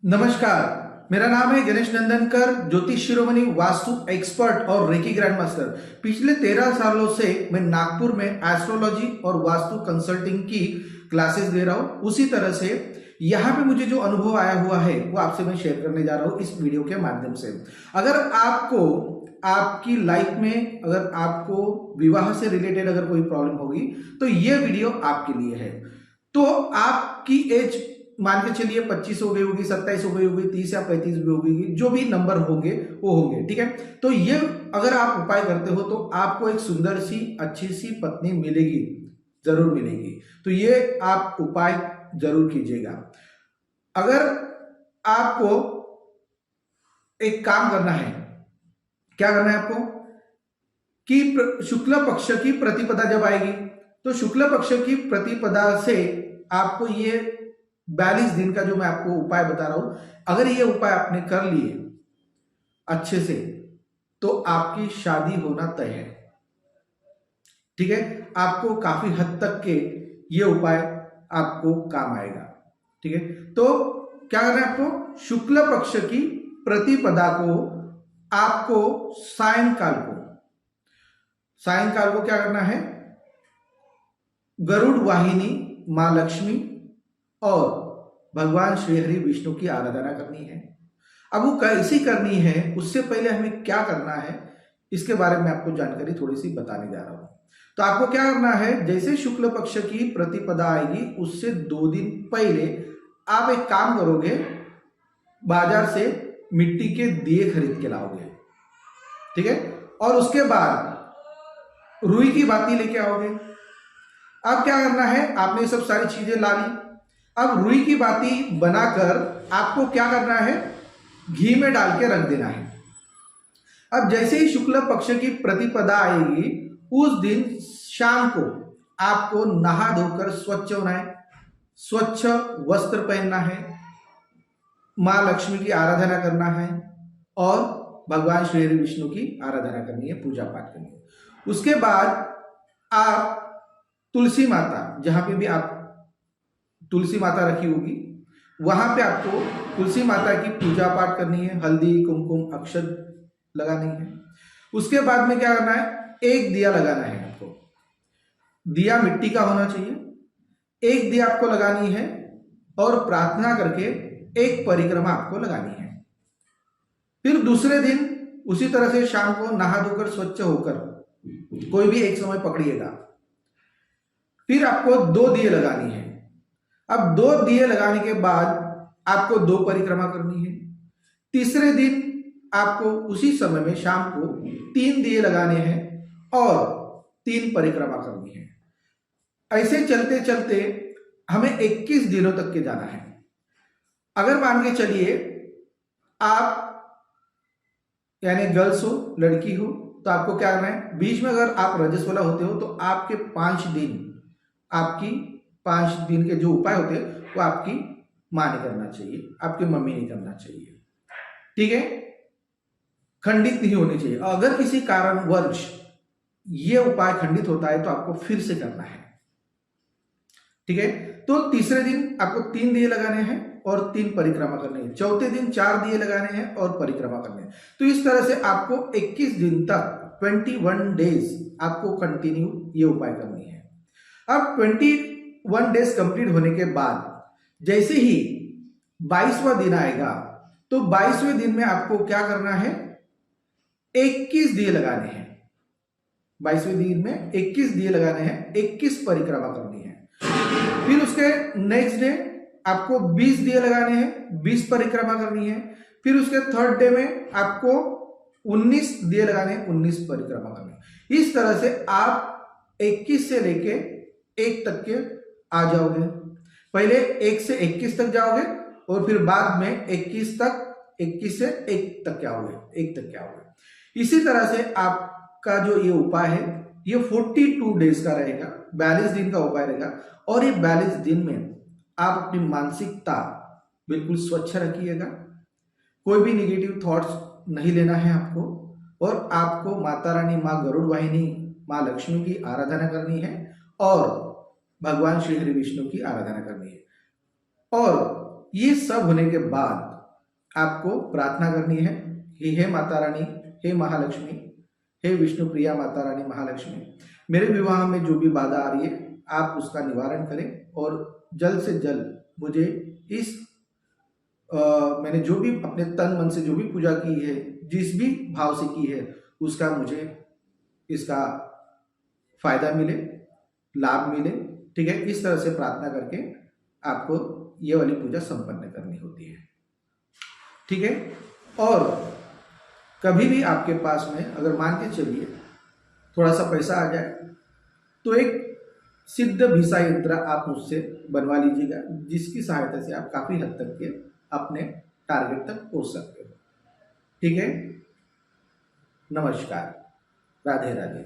नमस्कार। मेरा नाम है गणेश नंदनकर, ज्योतिष शिरोमणि, वास्तु एक्सपर्ट और रेकी ग्रैंड मास्टर। पिछले 13 सालों से मैं नागपुर में एस्ट्रोलॉजी और वास्तु कंसल्टिंग की क्लासेस दे रहा हूं। उसी तरह से यहाँ पे मुझे जो अनुभव आया हुआ है वो आपसे मैं शेयर करने जा रहा हूँ इस वीडियो के माध्यम से। अगर आपको आपकी लाइफ में अगर आपको विवाह से रिलेटेड अगर कोई प्रॉब्लम होगी तो ये वीडियो आपके लिए है। तो आपकी एज मान के चलिए 25 हो गई होगी, 27 हो गई होगी, 30 या 35 भी होगी, जो भी नंबर होंगे वो होंगे, ठीक है। तो ये अगर आप उपाय करते हो तो आपको एक सुंदर सी अच्छी सी पत्नी मिलेगी, जरूर मिलेगी। तो ये आप उपाय जरूर कीजिएगा। अगर आपको एक काम करना है, क्या करना है आपको कि शुक्ल पक्ष की प्रतिपदा जब आएगी तो शुक्ल पक्ष की प्रतिपदा से आपको ये 42 दिन का जो मैं आपको उपाय बता रहा हूं, अगर ये उपाय आपने कर लिए अच्छे से तो आपकी शादी होना तय है, ठीक है। आपको काफी हद तक के ये उपाय आपको काम आएगा, ठीक है। तो क्या करना है आपको, शुक्ल पक्ष की प्रतिपदा को आपको सायंकाल को क्या करना है, गरुड़ वाहिनी, मां लक्ष्मी और भगवान श्री हरि विष्णु की आराधना करनी है। अब वो कैसी करनी है उससे पहले हमें क्या करना है इसके बारे में आपको जानकारी थोड़ी सी बताने जा रहा हूं। तो आपको क्या करना है, जैसे शुक्ल पक्ष की प्रतिपदा आएगी उससे 2 दिन पहले आप एक काम करोगे, बाजार से मिट्टी के दिए खरीद के लाओगे, ठीक है। और उसके बाद रुई की बाती लेके आओगे। अब क्या करना है, आपने ये सब सारी चीजें ला ली। अब रुई की बाती बनाकर आपको क्या करना है, घी में डाल के रख देना है। अब जैसे ही शुक्ल पक्ष की प्रतिपदा आएगी उस दिन शाम को आपको नहा धोकर स्वच्छ होना है, स्वच्छ वस्त्र पहनना है, मां लक्ष्मी की आराधना करना है और भगवान श्री हरि विष्णु की आराधना करनी है, पूजा पाठ करनी है। उसके बाद आप तुलसी माता, जहां पे भी आप तुलसी माता रखी होगी वहां पे आपको तुलसी माता की पूजा पाठ करनी है, हल्दी कुमकुम अक्षत लगानी है। उसके बाद में क्या करना है, एक दिया लगाना है आपको। दिया मिट्टी का होना चाहिए, एक दिया आपको लगानी है और प्रार्थना करके एक परिक्रमा आपको लगानी है। फिर दूसरे दिन उसी तरह से शाम को नहा धोकर स्वच्छ होकर कोई भी एक समय पकड़िएगा। फिर आपको 2 दिए लगानी है। अब 2 दिए लगाने के बाद आपको 2 परिक्रमा करनी है। तीसरे दिन आपको उसी समय में शाम को 3 दिए लगाने हैं और 3 परिक्रमा करनी है। ऐसे चलते चलते हमें 21 दिनों तक के जाना है। अगर मान के चलिए आप यानी गर्ल्स हो, लड़की हो, तो आपको क्या करना है, बीच में अगर आप रजस्वला होते हो तो आपके 5 दिन के जो उपाय होते हैं वो आपकी मां ने करना चाहिए, आपकी मम्मी ने करना चाहिए, ठीक है। खंडित नहीं होनी चाहिए। अगर किसी कारणवश ये उपाय खंडित होता है तो आपको फिर से करना है, ठीक है। तो तीसरे दिन आपको 3 दिए लगाने हैं और 3 परिक्रमा करनी है। चौथे दिन 4 दिए लगाने हैं और परिक्रमा करने हैं। तो इस तरह से आपको 21 दिन तक 21 डेज आपको कंटिन्यू ये उपाय करनी है। अब 21 डेज कंप्लीट होने के बाद जैसे ही 22वां दिन आएगा तो 22वें दिन में आपको क्या करना है, 21 दिए लगाने हैं। 22वें दिन में 21 दिए लगाने हैं, 21 परिक्रमा करनी है। फिर उसके नेक्स्ट डे आपको 20 दिए लगाने हैं, 20 परिक्रमा करनी है। फिर उसके थर्ड डे में आपको 19 दिए लगाने हैं, 19 परिक्रमा करनी है। इस तरह से आप 21 से लेके 1 तक के आ जाओगे। पहले 1 से 21 तक जाओगे और फिर बाद में 21 से 1 तक क्या आओगे, 1 तक क्या आओगे। इसी तरह से आपका जो ये उपाय है ये 42 डेज का रहेगा, 42 दिन का उपाय रहेगा। और ये 42 दिन में आप अपनी मानसिकता बिल्कुल स्वच्छ रखिएगा, कोई भी निगेटिव थॉट्स नहीं लेना है आपको, और आपको माता रानी, माँ गरुड़ वाहिनी, माँ लक्ष्मी की आराधना करनी है और भगवान श्री हरि विष्णु की आराधना करनी है। और ये सब होने के बाद आपको प्रार्थना करनी है कि हे माता रानी, हे महालक्ष्मी, हे विष्णु प्रिया माता रानी महालक्ष्मी, मेरे विवाह में जो भी बाधा आ रही है आप उसका निवारण करें और जल्द से जल्द मुझे इस मैंने जो भी अपने तन मन से जो भी पूजा की है, जिस भी भाव से की है, उसका मुझे इसका फायदा मिले, लाभ मिले। ठीक है, इस तरह से प्रार्थना करके आपको ये वाली पूजा संपन्न करनी होती है। ठीक है, और कभी भी आपके पास में अगर मान के चलिए थोड़ा सा पैसा आ जाए तो एक सिद्ध भिसा यंत्र आप मुझसे बनवा लीजिएगा, जिसकी सहायता से आप काफी हद तक के अपने टारगेट तक पहुंच सकते हो। ठीक है, नमस्कार, राधे राधे।